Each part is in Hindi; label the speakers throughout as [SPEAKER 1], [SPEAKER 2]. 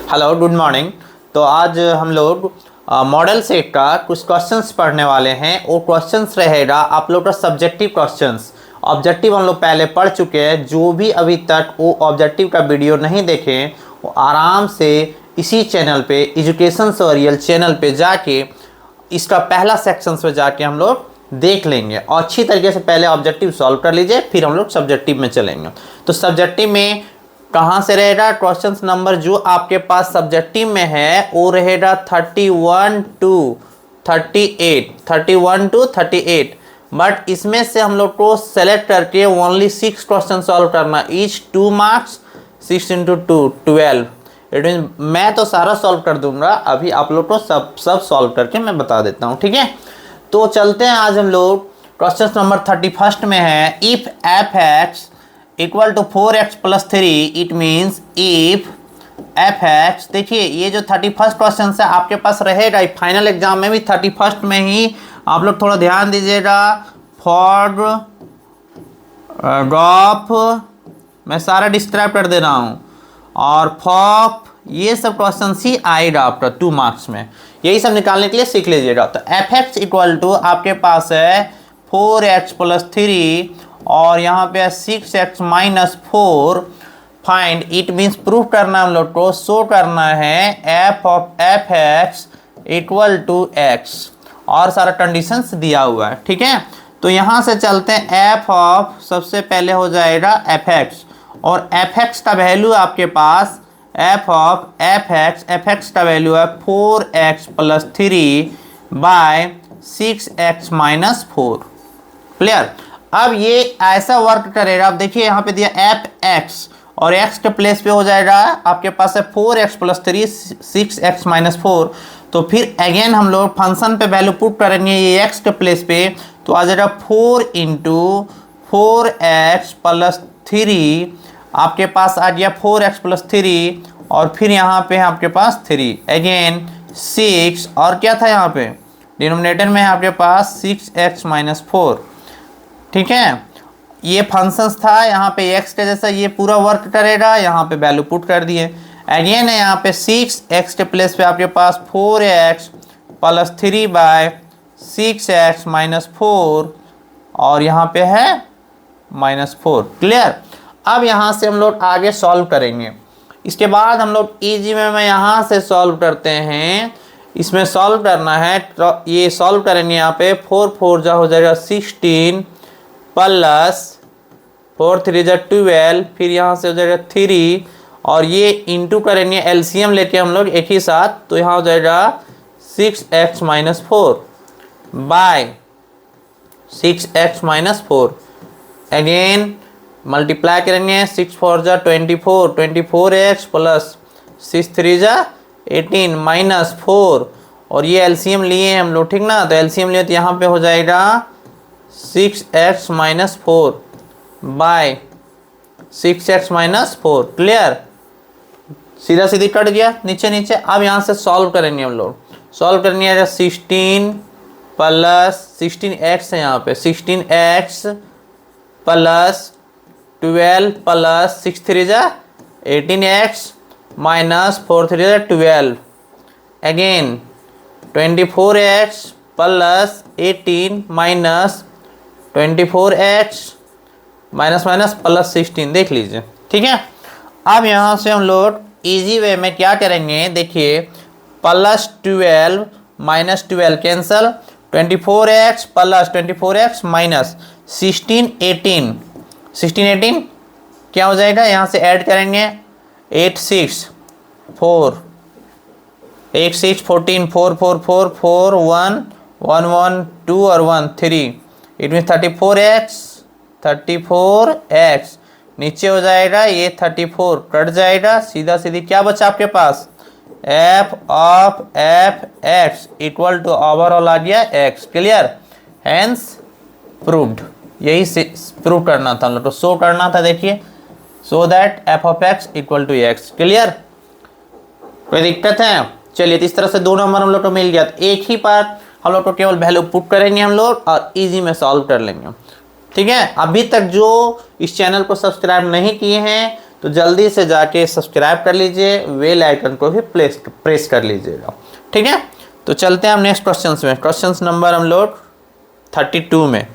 [SPEAKER 1] Hello good morning. तो आज हम लोग मॉडल सेट का कुछ क्वेश्चंस पढ़ने वाले हैं। वो क्वेश्चंस रहेगा आप लोग का सब्जेक्टिव क्वेश्चंस। ऑब्जेक्टिव हम लोग पहले पढ़ चुके हैं। जो भी अभी तक वो ऑब्जेक्टिव का वीडियो नहीं देखे वो आराम से इसी चैनल पे एजुकेशन सॉरियल चैनल पे जाके इसका पहला सेक्शन पे जाके हम लोग देख लेंगे और अच्छी तरीके से पहले ऑब्जेक्टिव सॉल्व कर लीजिए, फिर हम लोग सब्जेक्टिव में चलेंगे। तो सब्जेक्टिव में कहाँ से रहेगा क्वेश्चंस नंबर जो आपके पास सब्जेक्टिव में है वो रहेगा 31 to 38 बट इसमें से हम लोग को सेलेक्ट करके ओनली 6 क्वेश्चन सॉल्व करना। Each 2 marks 6 into 2 12। It mean मैं तो सारा सॉल्व कर दूंगा, अभी आप लोग को सब सॉल्व करके मैं बता देता हूँ, ठीक है। तो चलते हैं, आज हम लोग क्वेश्चन नंबर 31 में है। If f x equal to 4x + 3 it means if f x. देखिए ये जो 31 क्वेश्चन है आपके पास रहेगा, फाइनल एग्जाम में भी 31 में ही आप लोग थोड़ा ध्यान दीजिएगा। फॉर गॉफ मैं सारा डिस्क्राइब कर दे रहा हूँ और फॉप ये सब क्वेश्चन ही आएगा आपका 2 मार्क्स में। यही सब निकालने के लिए सीख लीजिएगा। तो एफ एक्स इक्वल टू आपके पास है 4x + 3 और यहाँ पे 6x - 4 find. It means proof करना हम लोग को, शो करना है f of f x equal to x और सारा कंडीशंस दिया हुआ है, ठीक है। तो यहाँ से चलते हैं। एफ ऑफ सबसे पहले हो जाएगा एफ एक्स और एफ एक्स का वैल्यू आपके पास एफ ऑफ एफ एक्स का वैल्यू है 4x + 3 बाय 6x - 4। क्लियर। अब ये ऐसा वर्क करेगा। अब देखिए यहाँ पे दिया एफ एक्स और एक्स के प्लेस पे हो जाएगा आपके पास है 4x + 3 6x - 4। तो फिर अगेन हम लोग फंक्शन पे वैल्यू पुट करेंगे ये एक्स के प्लेस पे, तो आ जाएगा 4 × 4x + 3 आपके पास आ गया 4x + 3 और फिर यहाँ पे है आपके पास 3 अगेन 6 और क्या था यहाँ पे डिनोमिनेटर में है आपके पास 6x - 4, ठीक है। ये फंक्शंस था, यहाँ पे x के जैसा ये पूरा वर्क करेगा। यहाँ पे वैल्यू पुट कर दिए अगेन है यहाँ पे 6x के प्लेस पे आपके पास 4x + 3 बाय 6x - 4 और यहाँ पे है -4। क्लियर। अब यहाँ से हम लोग आगे सॉल्व करेंगे। इसके बाद हम लोग इजी में मैं यहाँ से सॉल्व करते हैं। इसमें सॉल्व करना है तो ये सॉल्व करेंगे। यहाँ पे 4 4 जा हो जाएगा 16 प्लस 4 3 जा 12, फिर यहाँ से हो जाएगा 3 और ये इंटू करेंगे एलसीएम लेके हम लोग एक ही साथ, तो यहाँ हो जाएगा 6x - 4 bye 6x - 4 again multiply करेंगे। 6 4 जा 24 24x प्लस 6 3 जा 18 -4 और ये एलसीएम लिए हम लोग, ठीक ना। तो एलसीएम लिए तो यहाँ पे हो जाएगा 6x - 4 बाय 6x - 4। क्लियर। सीधा सीधी कट गया नीचे नीचे। अब यहाँ से सॉल्व करेंगे हम लोग। सॉल्व करनी है 16 प्लस 16x है यहाँ पे 16x प्लस 12 प्लस 6 3 जा 18x माइनस 4 3 जा 12 again 24x plus 18 minus 24x minus plus 16 देख लीजिए, ठीक है। अब यहाँ से हम लोग इजी वे में क्या करेंगे, देखिए plus 12 minus 12 cancel 24x plus 24x minus 16 18 क्या हो जाएगा, यहाँ से ऐड करेंगे 8 6 4 8 6 14 4 4 4 4 1 1 1 2 और 1 3 इट मीन 34x नीचे हो जाएगा ये 34 कट जाएगा। सीधा सीधी क्या बचा आपके पास f of f x equal to overall आ गया x। क्लियर। Hence proved. यही प्रूव करना था हम लोग को, शो करना था। देखिए so that f of x equal to x। Clear. कोई दिक्कत है। चलिए इस तरह से 2 नंबर हम लोग को मिल गया। तो एक ही बार हम लोग को केवल वैल्यू पुट करेंगे हम लोग और इजी में सॉल्व कर लेंगे, ठीक है। अभी तक जो इस चैनल को सब्सक्राइब नहीं किए हैं तो जल्दी से जाके सब्सक्राइब कर लीजिए, बेल आइकन को भी प्रेस कर लीजिएगा, ठीक है। तो चलते हैं हम नेक्स्ट क्वेश्चन में। क्वेश्चन नंबर हम लोग 32 में।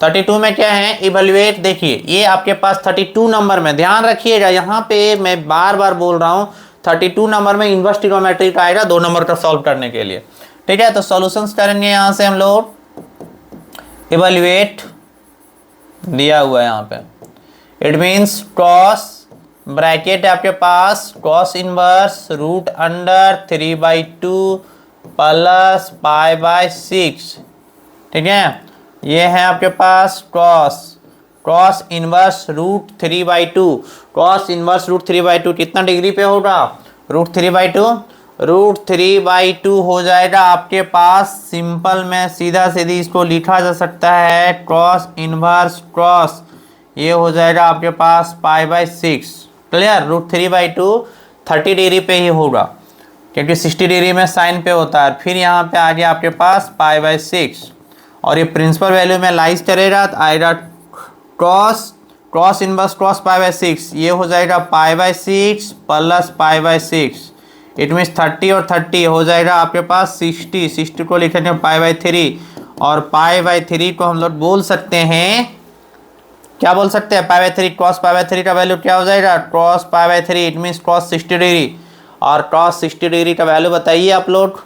[SPEAKER 1] 32 में क्या है, इवेल्युएट। देखिए ये आपके पास 32 नंबर में, ध्यान रखिएगा यहाँ पे मैं बार बार बोल रहा हूँ 32 नंबर में इन्वर्स ट्रिग्नोमेट्री का आएगा 2 नंबर का सॉल्व करने के लिए, ठीक है। तो सॉल्यूशंस करेंगे यहाँ से हम लोग। इवेल्युएट दिया हुआ है यहाँ पे, इट मीन्स क्रॉस ब्रैकेट है आपके पास, cos inverse root under 3/2 plus π/6, ठीक है। ये है आपके पास cos inverse root 3/2, cos inverse root 3/2 कितना डिग्री पे होगा, रूट 3/2 हो जाएगा आपके पास। सिंपल में सीधा सीधी इसको लिखा जा सकता है कॉस इनवर्स क्रॉस, ये हो जाएगा आपके पास π/6, क्लियर। रूट 3/2 30 डिग्री पे ही होगा क्योंकि 60 डिग्री में साइन पे होता है। फिर यहाँ पे आ गया आपके पास π/6 और ये प्रिंसिपल वैल्यू में लाइज करेगा तो आएगा क्रॉस इनवर्स क्रॉस π/6, ये हो जाएगा π/6 प्लस π/6, इट मीन्स 30 और 30 हो जाएगा आपके पास 60 को लिखेंगे π/3 और π/3 को हम लोग बोल सकते हैं, क्या बोल सकते हैं, π/3 क्रॉस π/3 का वैल्यू क्या हो जाएगा, cross π/3, it means cross 60 degree. और क्रॉस 60 डिग्री का वैल्यू बताइए आप लोग,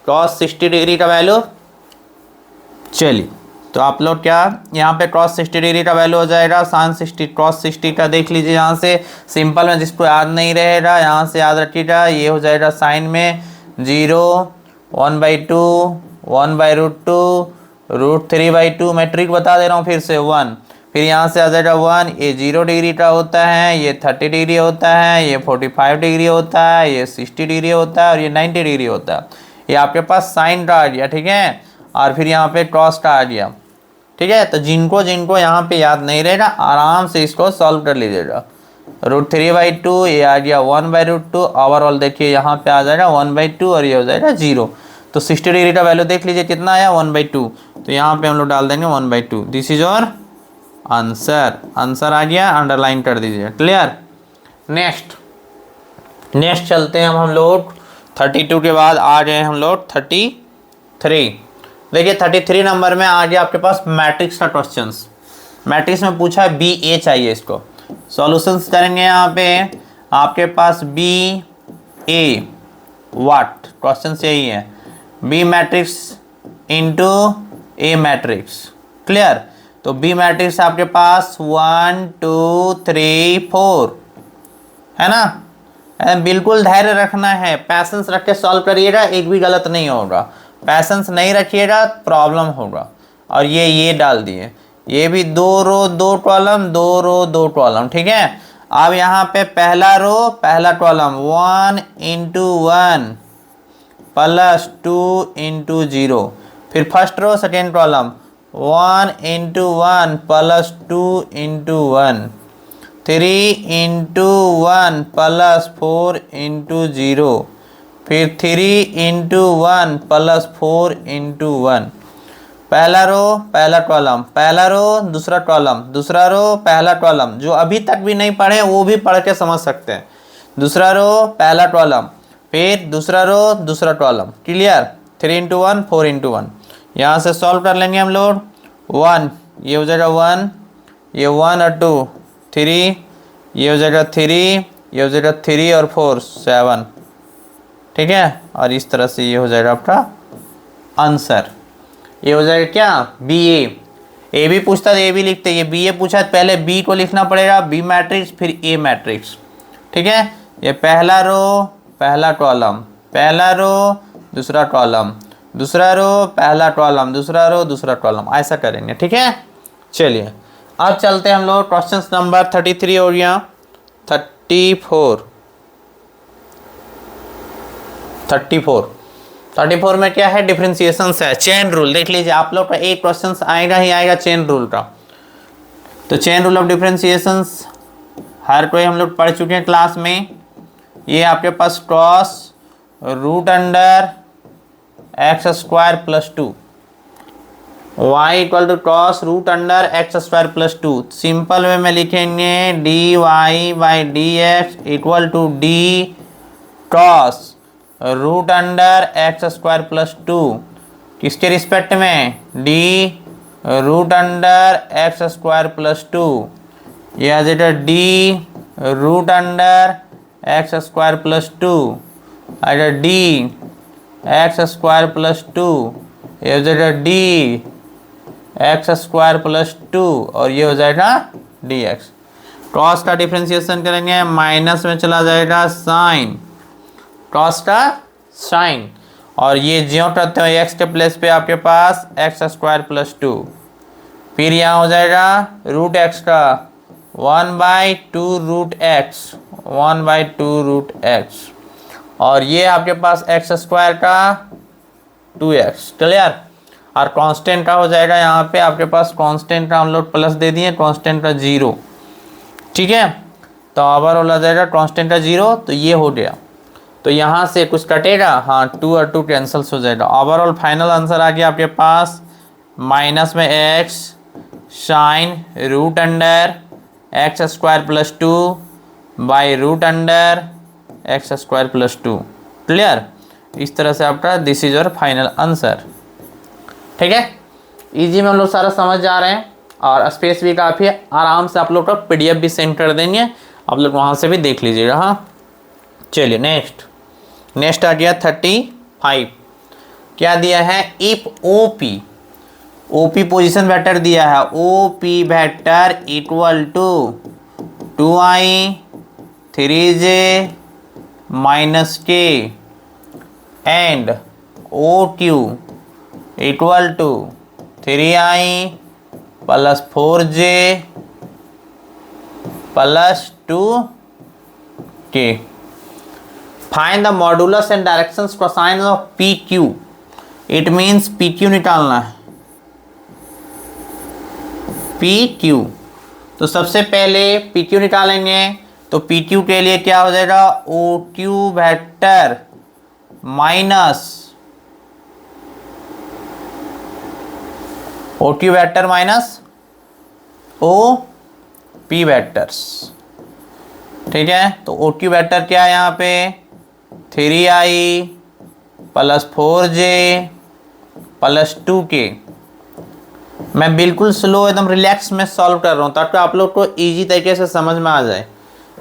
[SPEAKER 1] क्रॉस 60 डिग्री का वैल्यू। चलिए तो आप लोग क्या यहाँ पे क्रॉस 60 डिग्री का वैल्यू हो जाएगा साइन 60, क्रॉस 60 का देख लीजिए यहाँ से। सिंपल में जिसको याद नहीं रहेगा यहाँ से याद रखिएगा, ये हो जाएगा साइन में 0 1/2 1/√2 रूट 3/2, मैं ट्रिक बता दे रहा हूँ फिर से 1, फिर यहाँ से आ जाएगा 1, ये 0 डिग्री का होता है, ये 30 डिग्री होता है, ये 45 डिग्री होता है, ये 60 डिग्री होता है और ये 90 डिग्री होता है। ये आपके पास साइन का आ गया, ठीक है, और फिर यहाँ पे क्रॉस का आ गया, ठीक है। तो जिनको यहाँ पे याद नहीं रहेगा आराम से इसको सॉल्व कर लीजिएगा। रूट 3/2 ये आ गया 1/√2, ओवरऑल देखिए यहाँ पे आ जाएगा 1/2 और ये हो जाएगा 0। तो 60 डिग्री का वैल्यू देख लीजिए कितना आया 1/2, तो यहाँ पे हम लोग डाल देंगे 1/2। दिस इज और आंसर आ गया, अंडरलाइन कर दीजिए, क्लियर। नेक्स्ट चलते हैं हम लोग 32 के बाद आ गए हम लोग 33। देखिए 33 नंबर में आ गया आपके पास मैट्रिक्स का क्वेश्चंस। मैट्रिक्स में पूछा है BA चाहिए, इसको सॉल्यूशंस करेंगे यहाँ पे आपके पास BA व्हाट, क्वेश्चन यही है, B matrix into A matrix, clear. तो B मैट्रिक्स आपके पास 1 2 3 4 है ना, बिल्कुल धैर्य रखना है, पैसेंस रख के सॉल्व करिएगा, एक भी गलत नहीं होगा। पैसेंस नहीं रखिएगा प्रॉब्लम होगा। और ये डाल दिए, ये भी 2 रो 2 कॉलम 2 रो 2 कॉलम, ठीक है। अब यहाँ पे पहला रो पहला कॉलम 1 × 1 प्लस 2 × 0, फिर first row second column 1 × 1 plus 2 × 1, 3 × 1 plus 4 × 0, फिर 3 × 1 प्लस 4 × 1। पहला रो पहला कॉलम, पहला रो दूसरा कॉलम, दूसरा रो पहला कॉलम, जो अभी तक भी नहीं पढ़े वो भी पढ़ के समझ सकते हैं। दूसरा रो पहला कॉलम, फिर दूसरा रो दूसरा कॉलम, क्लियर। 3 × 1 4 × 1, यहाँ से सॉल्व कर लेंगे हम लोग। 1 ये हो जाएगा 1, ये 1 और 2 3, ये हो जाएगा 3, ये हो जाएगा 3 और 4 7, ठीक है। और इस तरह से ये हो जाएगा आपका आंसर। ये हो जाएगा क्या BA। A भी पूछता है A भी लिखते, ये BA पूछा है पहले B को लिखना पड़ेगा, B मैट्रिक्स फिर A मैट्रिक्स, ठीक है। ये पहला रो पहला कॉलम, पहला रो दूसरा कॉलम, दूसरा रो पहला कॉलम, दूसरा रो दूसरा कॉलम, ऐसा करेंगे, ठीक है। चलिए अब चलते हैं हम लोग क्वेश्चन नंबर 33 हो गया 34 में क्या है, डिफरेंशिएशन है, चेन रूल। देख लीजिए आप लोग का एक क्वेश्चन आएगा ही आएगा चेन रूल का। तो चेन रूल ऑफ डिफरेंशिएशन हर कोई हम लोग पढ़ चुके हैं क्लास में। ये आपके पास cross root under x² + 2, y equal to cross root under x square plus two. Simple way में लिखेंगे d y by d x equal to d cross root under x square plus two. किसके रिस्पेक्ट में? D root under x square plus two. ये आ जाएगा d root under x square plus two, आ जाएगा d x square plus two, ये हो जाएगा d x square plus to, और ये हो जाएगा डी एक्स। क्रॉस का डिफ्रेंसिएशन करेंगे, माइनस में चला जाएगा साइन, क्रॉस का साइन, और ये ज्यों करते हो एक्स के प्लेस पे आपके पास एक्स स्क्वायर प्लस टू। फिर यहाँ हो जाएगा रूट एक्स का 1/2 रूट एक्स, 1/2 रूट एक्स, और ये आपके पास एक्स स्क्वायर का 2x। क्लियर? और कांस्टेंट का हो जाएगा यहाँ पे आपके पास, कांस्टेंट का हम लोग प्लस दे दिए, कांस्टेंट का 0। ठीक है, तो ओवरऑल आ जाएगा कांस्टेंट का 0, तो ये हो गया। तो यहाँ से कुछ कटेगा, हाँ 2 और 2 कैंसल्स हो जाएगा। ओवरऑल फाइनल आंसर आ गया आपके पास माइनस में x sine root under x square plus two by root under x square plus two. Clear? इस तरह से आपका this is your final answer. ठीक है, इजी में हम लोग सारा समझ जा रहे हैं, और स्पेस भी काफ़ी है, आराम से आप लोग का PDF भी सेंड कर देंगे, आप लोग वहाँ से भी देख लीजिएगा। हाँ चलिए नेक्स्ट आ गया 35। क्या दिया है? इफ OP पोजीशन वेक्टर दिया है, OP vector equal to 2i 3j minus k and OQ equal to 3i plus 4j plus 2k। Find the modulus and directions cosine of PQ। It means PQ निकालना है, PQ। तो सबसे पहले PQ निकालेंगे, तो PQ के लिए क्या हो जाएगा? OQ vector minus OQ vector minus OP vectors. ठीक है, तो OQ वेक्टर क्या है यहाँ पे? 3i plus 4j plus 2k। मैं बिल्कुल स्लो एकदम रिलैक्स में सॉल्व कर रहा हूँ ताकि आप लोग को इजी तरीके से समझ में आ जाए,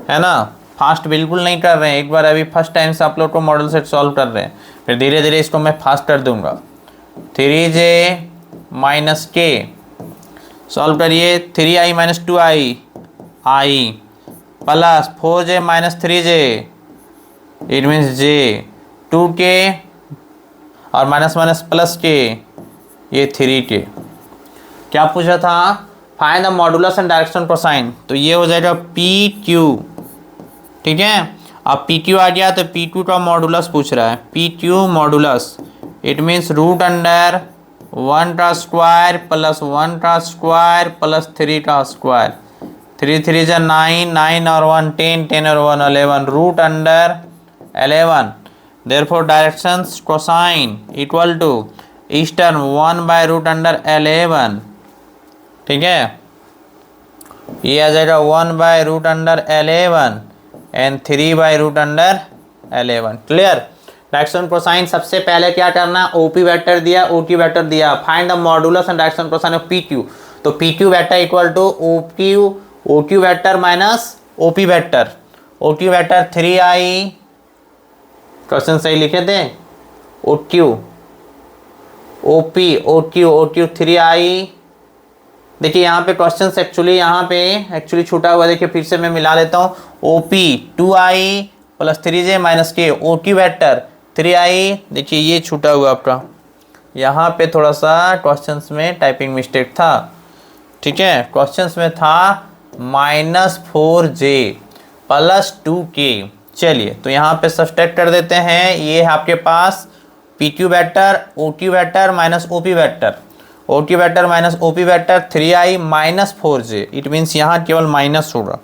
[SPEAKER 1] है ना। फास्ट बिल्कुल नहीं कर रहे हैं, एक बार अभी फर्स्ट टाइम से आप लोग को मॉडल सेट सॉल्व कर रहे हैं, फिर धीरे धीरे इसको मैं फास्ट कर दूंगा। 3j माइनस k सॉल्व करिए, 3i minus 2i i plus 4j minus 3j it means j, 2k और माइनस माइनस प्लस k ये 3k। क्या पूछा था? Find the modulus and direction cosine, तो ये हो जाएगा PQ। ठीक है, अब PQ आ गया तो PQ का मॉडुलस पूछ रहा है, PQ modulus it means root under 1 का स्क्वायर प्लस 1 का स्क्वायर प्लस 3 का स्क्वायर। 3 3 जा 9, 9 और 1 10, 10 और 1 11, root under 11। Therefore directions cosine equal to eastern 1 by root under 11। ठीक है, ये आ जाएगा 1 by root under 11 and 3 by root under 11। Clear? Direction cosine सबसे पहले क्या करना है? OP वेक्टर दिया, OQ वेक्टर दिया, find the modulus and direction cosine of PQ। तो PQ vector equal to OQ vector minus OP vector. OQ vector 3i, question सही लिखे थे, OQ 3i। देखिए यहाँ पे क्वेश्चन एक्चुअली छूटा हुआ, देखिए फिर से मैं मिला लेता हूँ। OP 2i plus 3j minus k, OQ vector 3i, देखिए ये छूटा हुआ आपका, यहाँ पे थोड़ा सा क्वेश्चंस में टाइपिंग मिस्टेक था। ठीक है, क्वेश्चंस में था माइनस 4j प्लस 2k। चलिए तो यहाँ पे सब्सट्रैक्ट कर देते हैं, ये है आपके पास PQ vector, OQ vector minus OP vector, OQ vector minus OP vector 3i minus 4j, it means यहाँ केवल माइनस होगा।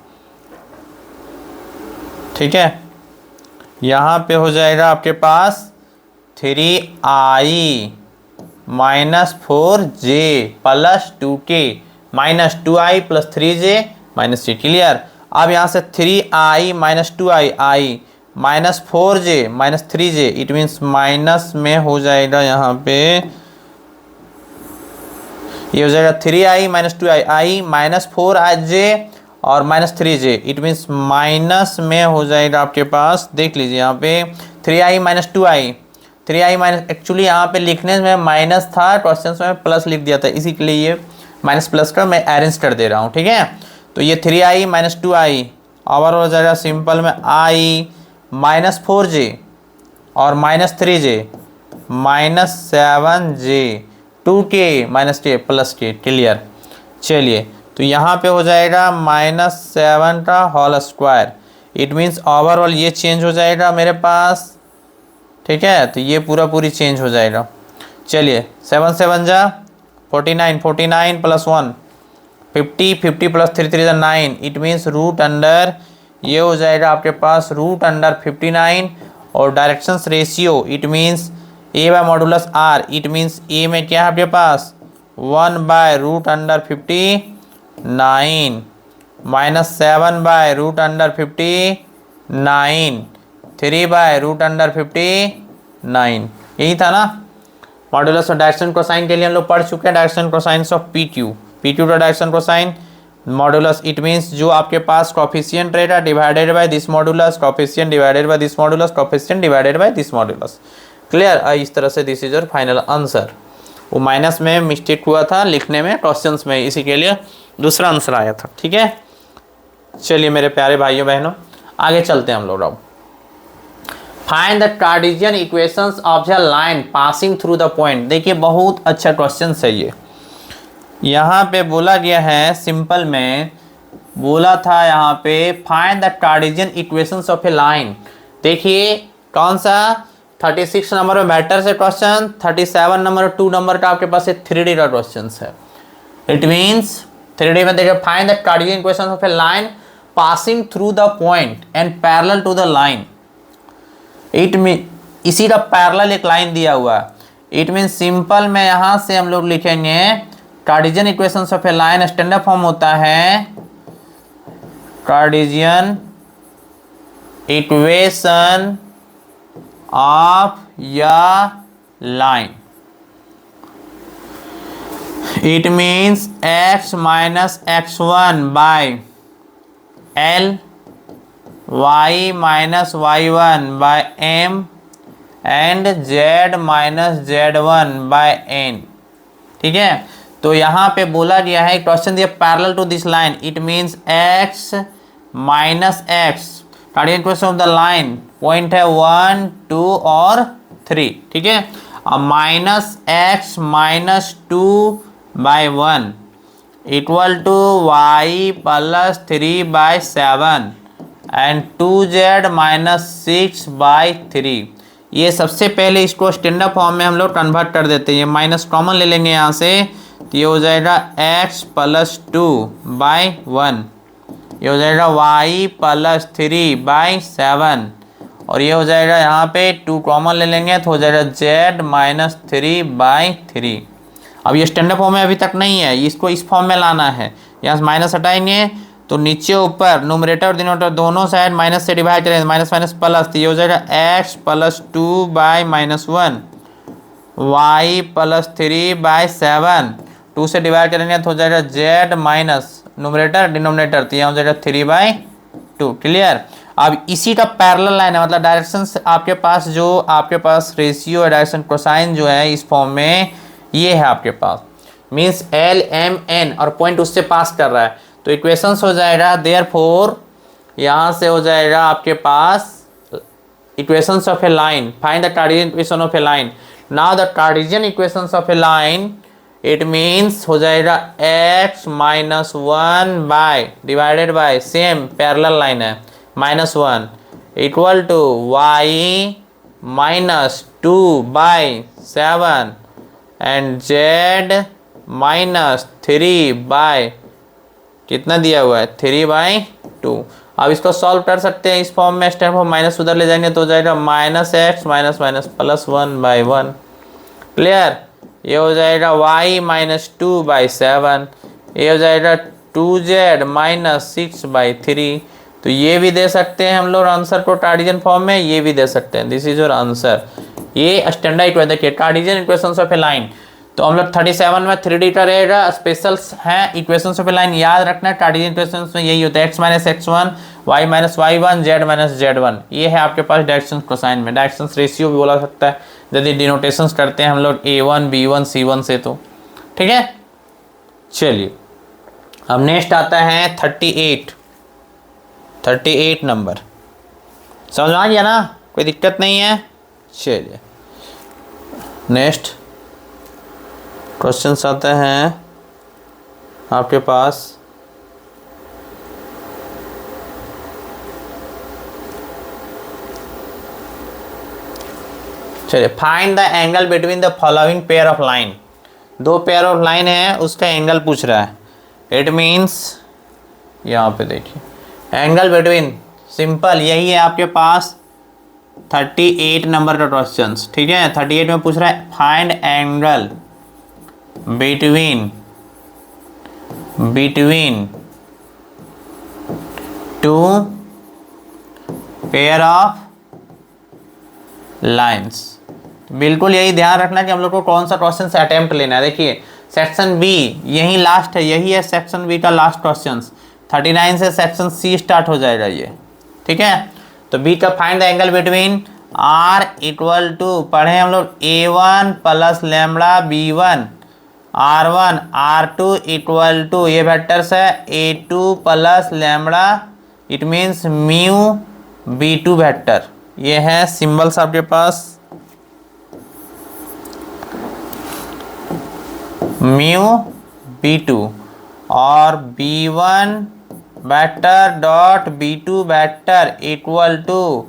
[SPEAKER 1] ठीक है, यहाँ पे हो जाएगा आपके पास 3i -4j plus 2k minus 2i plus 3j minus 3। Clear. अब यहाँ से 3i minus 2i I minus 4j minus 3j, it means minus में हो जाएगा यहाँ पे, ये हो जाएगा 3i माइनस 2i आई माइनस 4j और minus 3j, it means minus में हो जाएगा आपके पास, देख लीजिए यहाँ पे 3i minus 2i, 3i minus, actually यहाँ पे लिखने में माइनस था, क्वेश्चन में प्लस लिख दिया था, इसी के लिए ये माइनस प्लस का मैं अरेंज कर दे रहा हूँ। ठीक है, तो ये 3i माइनस 2i और हो जाएगा सिंपल में i माइनस 4j और minus 3j minus 7j 2k minus k plus k। Clear. चलिए, तो यहाँ पे हो जाएगा -7 का whole square, it means overall ये चेंज हो जाएगा मेरे पास। ठीक है, तो ये पूरी चेंज हो जाएगा। चलिए, 7 7 जा 49, 49 प्लस 1 50, 50 प्लस 3 3 जा 9, इट मीन्स रूट अंडर, ये हो जाएगा आपके पास रूट अंडर 59 और directions ratio, it means a by modulus r, it means a में क्या है आपके पास 1 by root under 59 minus 7 by root under 59 3 by root under 59, यही था ना। मॉडुलस और डायरेक्शन कोसाइन के लिए हम लोग पढ़ चुके हैं, direction cosines of PQ, PQ का direction cosine modulus, it means जो आपके पास कोफिशिएंट रहेगा divided by this modulus, coefficient divided by this modulus, coefficient divided by this modulus. Clear. इस तरह से this is your final answer. वो माइनस में मिस्टेक हुआ था लिखने में क्वेश्चंस में, इसी के लिए दूसरा आंसर आया था। ठीक है, चलिए मेरे प्यारे भाइयों बहनों, आगे चलते हैं हम लोग। अब find the Cartesian equations of the line passing through the point. देखिए, बहुत अच्छा क्वेश्चन है ये। यहाँ पे बोला गया है, सिंपल में बोला था यहाँ पे find the Cartesian equations of a line. देखिए कौन सा 36 नंबर में मैटर से क्वेश्चन, 37 नंबर 2 नंबर का आपके पास 3D का क्वेश्चन है। इट मीन्स 3D में देखिए, find the Cartesian equations of a line passing through the point and parallel to the line. It mean इसी का पैरेलल एक लाइन दिया हुआ है, इट मीन सिंपल में यहाँ से हम लोग लिखेंगे Cartesian equations of a line, standard form होता है कार्टेशियन इक्वेशन ऑफ या line, it means x minus x1 by L, y minus y1 by M and z minus z1 by n। ठीक है, तो यहाँ पे बोला गया है, क्वेश्चन दिया parallel to this line, it means x minus x, Cartesian equation of the line, point है 1 2 और 3। ठीक है, अब minus x minus 2 by 1 equal to y plus 3 by 7 and 2z minus 6 by 3। ये सबसे पहले इसको स्टैंडर्ड फॉर्म में हम लोग कन्वर्ट कर देते हैं, ये माइनस कॉमन ले लेंगे यहाँ से, तो ये हो जाएगा x प्लस 2 बाय 1, ये हो जाएगा y प्लस 3 बाय 7 और ये हो जाएगा यहाँ पे 2 कॉमन ले लेंगे तो हो जाएगा z माइनस 3 बाय 3। अब ये स्टैंडर्ड फॉर्म में अभी तक नहीं है, इसको इस फॉर्म में लाना है। यहाँ से माइनस हटाएंगे तो नीचे ऊपर न्यूमरेटर और डिनोमिनेटर दोनों साइड माइनस से डिवाइड करेंगे, माइनस माइनस प्लस, तो ये हो जाएगा x plus 2 by minus 1 y plus 3 by 7, 2 से डिवाइड करेंगे तो हो जाएगा z माइनस न्यूमरेटर डिनोमिनेटर, तो यहाँ हो जाएगा 3 बाय 2। क्लियर। अब इसी का पैरेलल लाइन है, मतलब डायरेक्शन आपके पास जो आपके पास रेशियो डायरेक्शन कोसाइन जो है इस फॉर्म में ये है आपके पास, मीन्स L M N और पॉइंट उससे पास कर रहा है, तो इक्वेशंस हो जाएगा देयरफॉर यहाँ से हो जाएगा आपके पास equations of a line, find the Cartesian equation of a line. Now the Cartesian equations of a line, it means हो जाएगा x minus 1 by divided by same parallel line है -1 equal to y minus 2 by 7 and z minus 3 by कितना दिया हुआ है 3 बाय 2। अब इसको सॉल्व कर सकते हैं इस फॉर्म में, स्टैंडर्ड फॉर्म माइनस उधर ले जाएंगे तो हो जाएगा minus x minus minus plus 1 by 1। Clear. ये हो जाएगा y माइनस 2/7, ये हो जाएगा 2z माइनस 6/3। तो ये भी दे सकते हैं हम लोग आंसर को कार्टेशियन फॉर्म में, ये भी दे सकते हैं। This is your answer. ये स्टैंडर्ड इक्वेशन देखिए, Cartesian equations of a line. तो हम लोग 37 में 3D का रहेगा, स्पेशल्स हैं इक्वेशंस ऑफ ए लाइन, याद रखना है। कार्टेशियन इक्वेशंस में यही होता है, x minus x1, y minus y1, z minus z1। ये है आपके पास डायरेक्शन कोसाइन में, डायरेक्शन रेशियो भी बोला सकता है यदि डिनोटेशंस करते हैं हम लोग a1 b1 c1 से। तो ठीक है, चलिए अब नेक्स्ट आता है 38 नंबर। समझ आ गया ना, कोई दिक्कत नहीं है। चलिए नेक्स्ट क्वेश्चन आते हैं आपके पास। चलिए, find the angle between the following pair of line. दो पेयर ऑफ लाइन है, उसका एंगल पूछ रहा है। इट मीन्स यहाँ पे देखिए, एंगल बिटवीन, सिंपल यही है आपके पास 38 नंबर का क्वेश्चन। ठीक है, 38 में पूछ रहा है find angle between two pair of lines. बिल्कुल यही ध्यान रखना कि हम लोग को कौन सा क्वेश्चन से अटेम्प्ट लेना है। देखिए सेक्शन बी यही लास्ट है, यही है सेक्शन बी का लास्ट क्वेश्चन। 39 से सेक्शन सी स्टार्ट हो जाएगा ये। ठीक है, तो बी का find the angle between r equal to, पढ़े हम लोग a1 plus lambda b1, r1 r2 equal to, ये वेक्टर्स है a2 plus lambda, it means mu b2 vector. ये है सिंबल्स आपके पास, म्यू b2 और b1 vector dot b2 vector equal to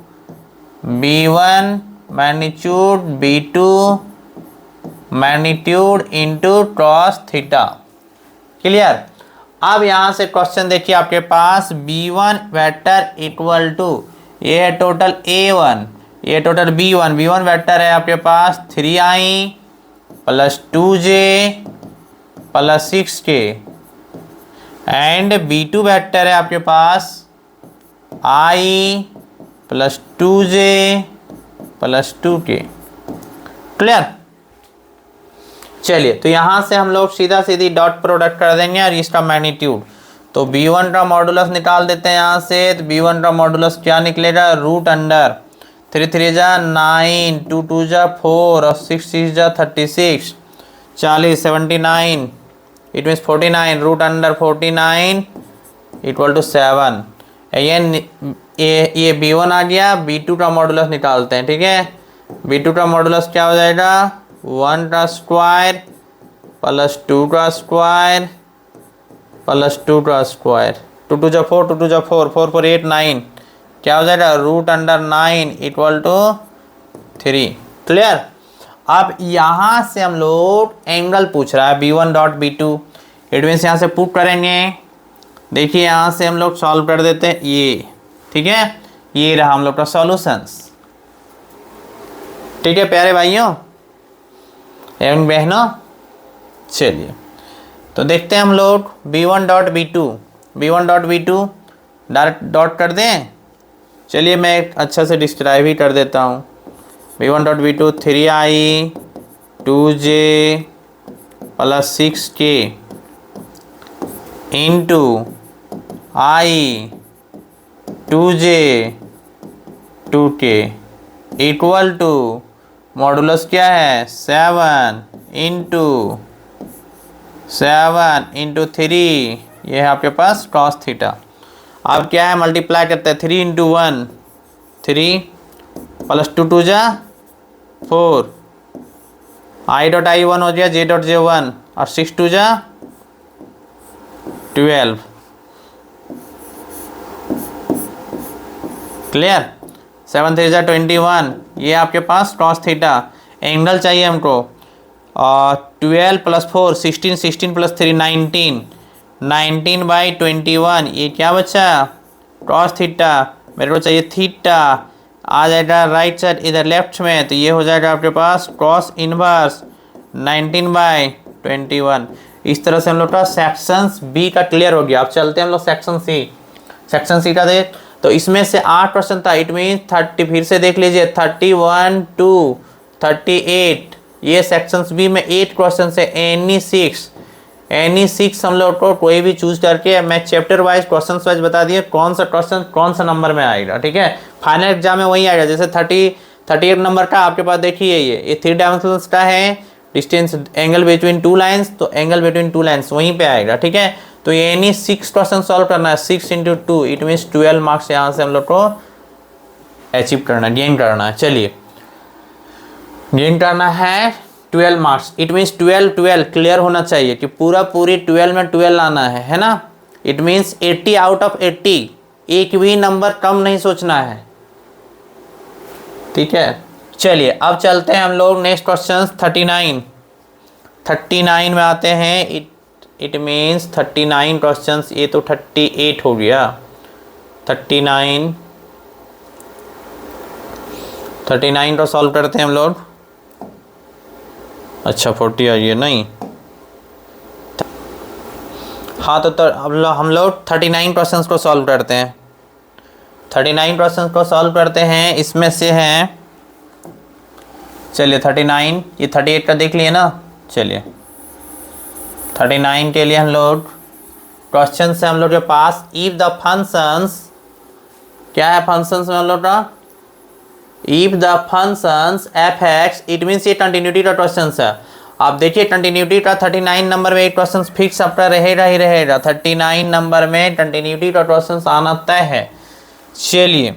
[SPEAKER 1] b1 magnitude b2 magnitude into cross theta. Clear. अब यहाँ से क्वेश्चन देखिए आपके पास, b1 वेक्टर इक्वल टू, ये है टोटल a1, ये टोटल b1, b1 वेक्टर है आपके पास 3i plus 2j plus 6k, and b2 vector है आपके पास i plus 2j plus 2k। Clear. चलिए, तो यहाँ से हम लोग सीधा सीधी डॉट प्रोडक्ट कर देंगे और इसका मैग्नीट्यूड। तो b1 का मॉडुलस निकाल देते हैं यहाँ से। तो b1 का मॉडुलस क्या निकलेगा, रूट अंडर 3 3 जा 9, 2 2 जा 4 और 6 6 जा 36, 40 79, it means 49, root under 49 equal to 7। ये b1 आ गया। b2 का मॉडुलस निकालते हैं। ठीक है, b2 का मॉडुलस क्या हो जाएगा, 1 का स्क्वायर प्लस 2 का स्क्वायर प्लस 2 का स्क्वायर, 2 2 जा 4, 2 2 जा 4, 4 4 8 9, क्या हो जाएगा, root under 9 equal to 3। Clear. अब यहाँ से हम लोग एंगल पूछ रहा है b1 dot b2, it means यहाँ से पुट करेंगे। देखिए यहाँ से हम लोग सॉल्व कर देते हैं ये। ठीक है, ये रहा हम लोग का सॉल्यूशंस। ठीक है प्यारे भाइयों एवं बहनों, चलिए तो देखते हैं हम लोग b1 dot b2 direct dot कर दें। चलिए मैं एक अच्छा से डिस्क्राइब ही कर देता हूँ। b1 dot b2 3i 2j plus 6k into i 2j 2k equal to modulus क्या है 7 इंटू 3, ये है आपके पास कॉस थीटा। अब क्या है, मल्टीप्लाई करते हैं 3 इंटू 1 3 प्लस 2 2 जा 4, i डॉट i 1 हो गया, j डॉट j 1 और 6 2 जा 12। क्लियर। 7 3 जा 21, ये आपके पास कॉस थीटा। एंगल चाहिए हमको, और 12 प्लस 4 16, 16 प्लस 3 19, 19/21, ये क्या बचा, कॉस थीटा। मेरे को चाहिए थीटा, आ जाएगा राइट साइड इधर लेफ्ट में, तो ये हो जाएगा आपके पास कॉस इनवर्स 19/21। इस तरह से हम लोग का सेक्शन बी का क्लियर हो गया। अब चलते हैं हम लोग सेक्शन सी। सेक्शन सी का देख तो इसमें से 8 क्वेश्चन था, इट मीन 30, फिर से देख लीजिए 31 to 38। ये सेक्शन बी में 8 क्वेश्चन है, एनी सिक्स हम लोग को कोई भी चूज करके मैं चैप्टर वाइज क्वेश्चन वाइज बता दिए कौन सा क्वेश्चन कौन सा नंबर में आएगा। ठीक है, फाइनल एग्जाम में वही आएगा। जैसे 38 नंबर का आपके पास देखिए ये 3 डायमेंशनल का है, distance angle between two lines, तो एंगल बिटवीन टू लाइन्स वहीं पे आएगा। ठीक है, तो ये एनी 6 क्वेश्चन सॉल्व करना है, 6 × 2 इट मीन्स 12 मार्क्स यहाँ से हम लोग को अचीव करना है, गेन करना है। चलिए गेन करना है 12 मार्क्स, इट मीन्स 12 क्लियर होना चाहिए कि पूरी 12 में 12 लाना है ना। इट मीन्स 80 आउट ऑफ 80, एक भी नंबर कम नहीं सोचना है। ठीक है, चलिए अब चलते हैं हम लोग नेक्स्ट क्वेश्चन 39 में आते हैं। इट मीन्स 39 क्वेश्चन, ये तो 38 हो गया। 39 को सॉल्व करते हैं हम लोग। अच्छा 40 आ गया नहीं, हाँ तो हम लोग 39 क्वेश्चन को सॉल्व करते हैं। 39 क्वेश्चन को सॉल्व करते हैं, इसमें से हैं चलिए 39, ये 38 का देख लिए ना। चलिए 39 के लिए हम लोग क्वेश्चन से हम लोग के पास इफ द फंक्शंस, क्या है फंक्शंस में हम लोग का, if the functions F x, it means ये कंटिन्यूटी का क्वेश्चन है। आप देखिए कंटिन्यूटी का 39 नंबर में एक क्वेश्चन फिक्स आपका रहेगा ही रहेगा। 39 नंबर में कंटिन्यूटी का क्वेश्चन आना तय है। चलिए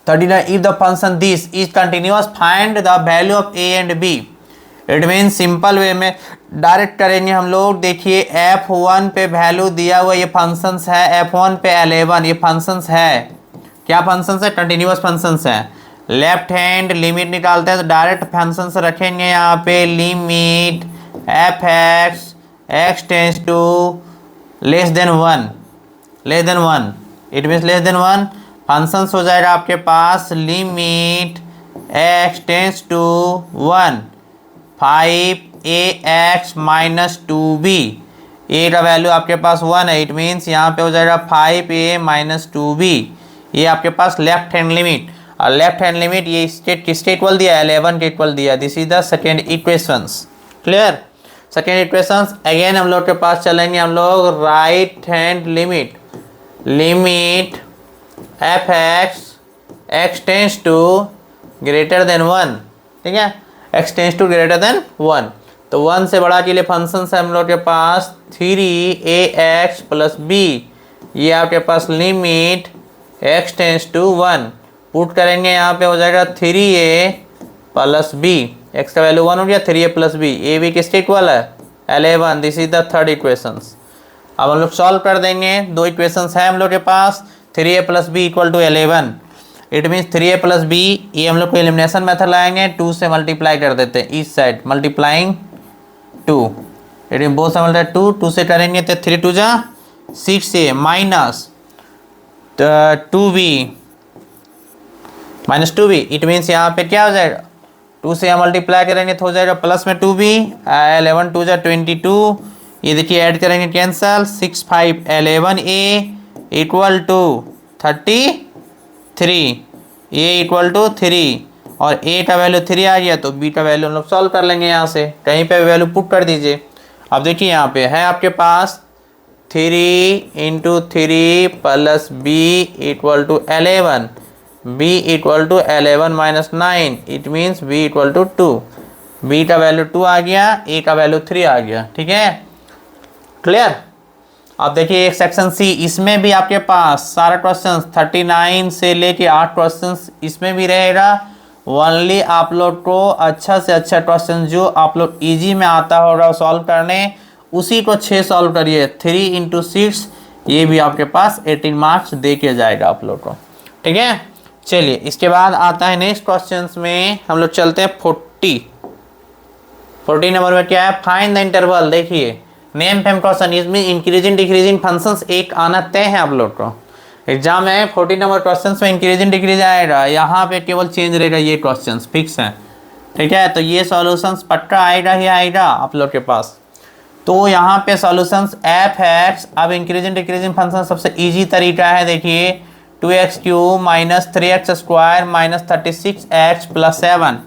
[SPEAKER 1] 39 if the function this is continuous find the value of a and b. It mean simple way में डायरेक्ट करेंगे हम लोग। देखिए f1 पे वैल्यू दिया हुआ ये फंक्शंस है, f1 पे 11 ये फंक्शंस है। क्या फंक्शंस है? कंटिन्यूअस फंक्शंस है। लेफ्ट हैंड लिमिट निकालते हैं तो डायरेक्ट फंक्शंस रखेंगे यहाँ पे, limit f x tends to less than one, it means less than 1 functions हो जाएगा आपके पास limit x tends to 1 5ax minus 2b। A का वैल्यू आपके पास 1 है, इट मीन्स यहाँ पे हो जाएगा 5a माइनस 2b। ये आपके पास लेफ्ट हैंड लिमिट, और लेफ्ट हैंड लिमिट ये स्टेट किसके इक्वल दिया? 11 के इक्वल दिया। This is the second equations. Clear? Second equations again हम लोग के पास चलेंगे हम लोग right hand limit, limit f x tends to greater than 1। ठीक है, x tends to greater than 1, तो 1 से बड़ा के लिए फंक्शन है हम लोग के पास 3ax प्लस b। ये आपके पास limit x tends to 1 put करेंगे, यहाँ पे हो जाएगा 3a प्लस b। एक्स का वैल्यू 1 हो गया, 3a प्लस b। ए भी किसके इक्वल है? 11। This is the third equations. अब हम लोग सॉल्व कर देंगे। दो इक्वेशंस है हम लोग के पास, 3a plus b equal to 11। It means 3a plus b, ये हम लोग को एलिमिनेशन मेथड लाएंगे, 2 से मल्टीप्लाई कर देते हैं इस side, multiplying 2। It mean both से 2 से करेंगे तो 3 2 जा 6a minus 2b minus 2b। It means यहाँ पे क्या हो जाएगा? 2 से यहाँ मल्टीप्लाई करेंगे तो हो जाएगा प्लस में 2b, 11 2 जा 22। ये देखिए ऐड करेंगे cancel, 6 5 11a equal to 33, a equal to 3, और ए का वैल्यू 3 आ गया तो बी का वैल्यू हम लोग सॉल्व कर लेंगे। यहाँ से कहीं पे वैल्यू पुट कर दीजिए। अब देखिए यहाँ पे है आपके पास 3 × 3 plus b equal to 11, b equal to 11 minus 9, it means b equal to 2। B का वैल्यू 2 आ गया, ए का वैल्यू 3 आ गया। ठीक है, क्लियर? अब देखिए एक सेक्शन सी, इसमें भी आपके पास सारा क्वेश्चंस 39 से लेके 8 क्वेश्चंस इसमें भी रहेगा। ओनली आप लोग को अच्छा से अच्छा क्वेश्चन जो आप लोग इजी में आता होगा सॉल्व करने, उसी को 6 सॉल्व करिए। 3 × 6 ये भी आपके पास 18 मार्क्स दे के जाएगा आप लोग को। ठीक है, चलिए इसके बाद आता है नेक्स्ट क्वेश्चंस में हम लोग चलते हैं 40 नंबर में क्या है? Find the interval. देखिए नेम फेम क्वेश्चन, इसमें इंक्रीजिंग डिक्रीजिंग फंक्शंस एक आना तय है आप लोग को। एग्जाम में 40 नंबर क्वेश्चंस में इंक्रीजिंग डिक्रीज आएगा, यहाँ पे केवल चेंज रहेगा, ये क्वेश्चंस फिक्स हैं। ठीक है, तो ये सॉल्यूशंस पक्का आएगा ही आएगा आप लोग के पास। तो यहाँ पे सॉल्यूशंस एफ एक्स, अब इंक्रीजिंग डिक्रीजिंग फंक्शन सबसे इजी तरीका है, देखिए 2x³ minus 3x square minus 36x plus 7।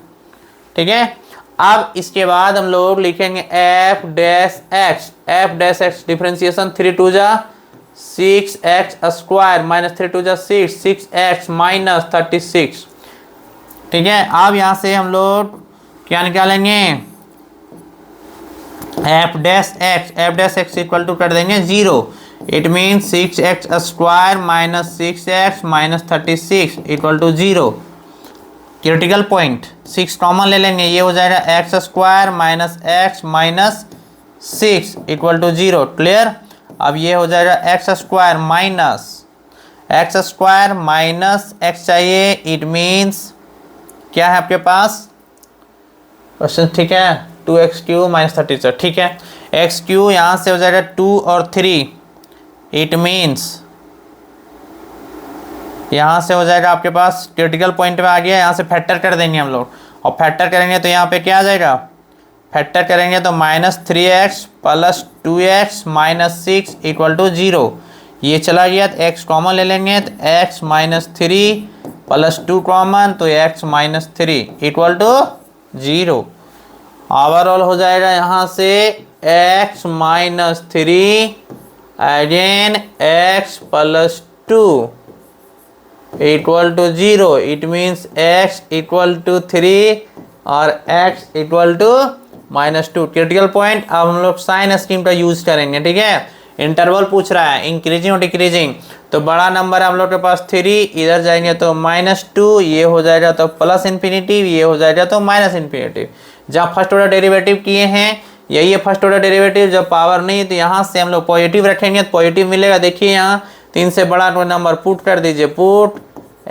[SPEAKER 1] ठीक है, अब इसके बाद हम लोग लिखेंगे एफ डैश एक्स डिफ्रेंसिएशन 3 2 जा 6x स्क्वायर माइनस 3 2 जा 6x माइनस 36। ठीक है, अब यहाँ से हम लोग क्या निकालेंगे, f dash x equal to कर देंगे 0। It mean 6x square minus 6x minus 36 equal to 0। Critical point 6 common ले लेंगे, ये हो जाएगा x square minus x minus 6 equal to 0। Clear. अब ये हो जाएगा एक्स स्क्वायर माइनस एक्स चाहिए, इट मीन्स क्या है आपके पास क्वेश्चन, ठीक है 2x³ माइनस 36। ठीक है, x³ यहाँ से हो जाएगा 2 और 3, इट मीन्स यहाँ से हो जाएगा आपके पास क्रिटिकल पॉइंट में आ गया, यहाँ से फैक्टर कर देंगे हम लोग, और फैक्टर करेंगे तो यहाँ पे क्या आ जाएगा, फैक्टर करेंगे तो minus 3x plus 2x minus 6 equal to 0। ये चला गया तो x कॉमन ले लेंगे, तो x माइनस 3 प्लस 2 कॉमन, तो x minus 3 equal to 0। Overall हो जाएगा यहाँ से x minus 3 again x plus 2 equal to 0। It means x equal to 3 और x equal to minus 2। Critical point, अब हम लोग साइन स्कीम का यूज करेंगे। ठीक है, इंटरवल पूछ रहा है इंक्रीजिंग और डिक्रीजिंग, तो बड़ा नंबर हम लोग के पास 3, इधर जाएंगे तो माइनस 2, ये हो जाएगा तो प्लस इन्फिनिटी, ये हो जाएगा तो माइनस इन्फिनिटी। जहाँ फर्स्ट ऑर्डर डेरिवेटिव किए हैं यही है फर्स्ट ऑर्डर डेरिवेटिव, जब पावर नहीं तो यहाँ से हम लोग पॉजिटिव रखेंगे तो पॉजिटिव मिलेगा। देखिए यहाँ 3 से बड़ा नंबर पुट कर दीजिए, put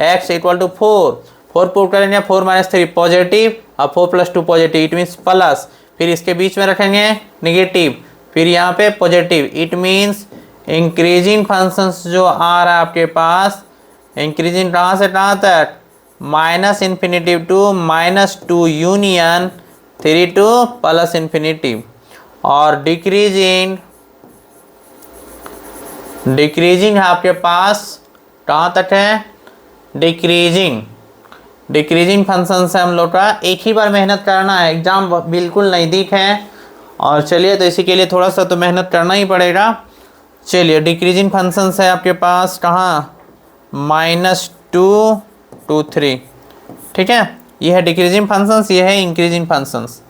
[SPEAKER 1] x equal to 4 put करेंगे, 4 माइनस 3 पॉजिटिव और 4 plus 2 positive, it means plus, फिर इसके बीच में रखेंगे नेगेटिव, फिर यहाँ पे positive. It means increasing functions जो आ रहा है आपके पास, इंक्रीजिंग कहाँ से कहाँ तक, minus infinity to minus 2 union 3 to plus infinity, और डिक्रीजिंग है आपके पास कहाँ तक है, डिक्रीजिंग फंक्शन से हम लोग का एक ही बार मेहनत करना है, एग्जाम बिल्कुल नज़दीक है। और चलिए तो इसी के लिए थोड़ा सा तो मेहनत करना ही पड़ेगा। चलिए डिक्रीजिंग फंक्शन है आपके पास कहाँ, -2 to 3। ठीक है, ये है डिक्रीजिंग फंक्शंस, ये है इंक्रीजिंग फंक्शंस।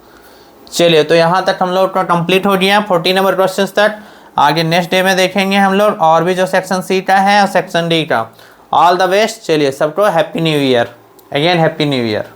[SPEAKER 1] चलिए तो यहाँ तक हम लोग का कंप्लीट हो गया 40 नंबर क्वेश्चन तक। आगे नेक्स्ट डे में देखेंगे हम लोग और भी जो सेक्शन सी का है और सेक्शन डी का। All the best. चलिए सबको happy new year, again happy new year.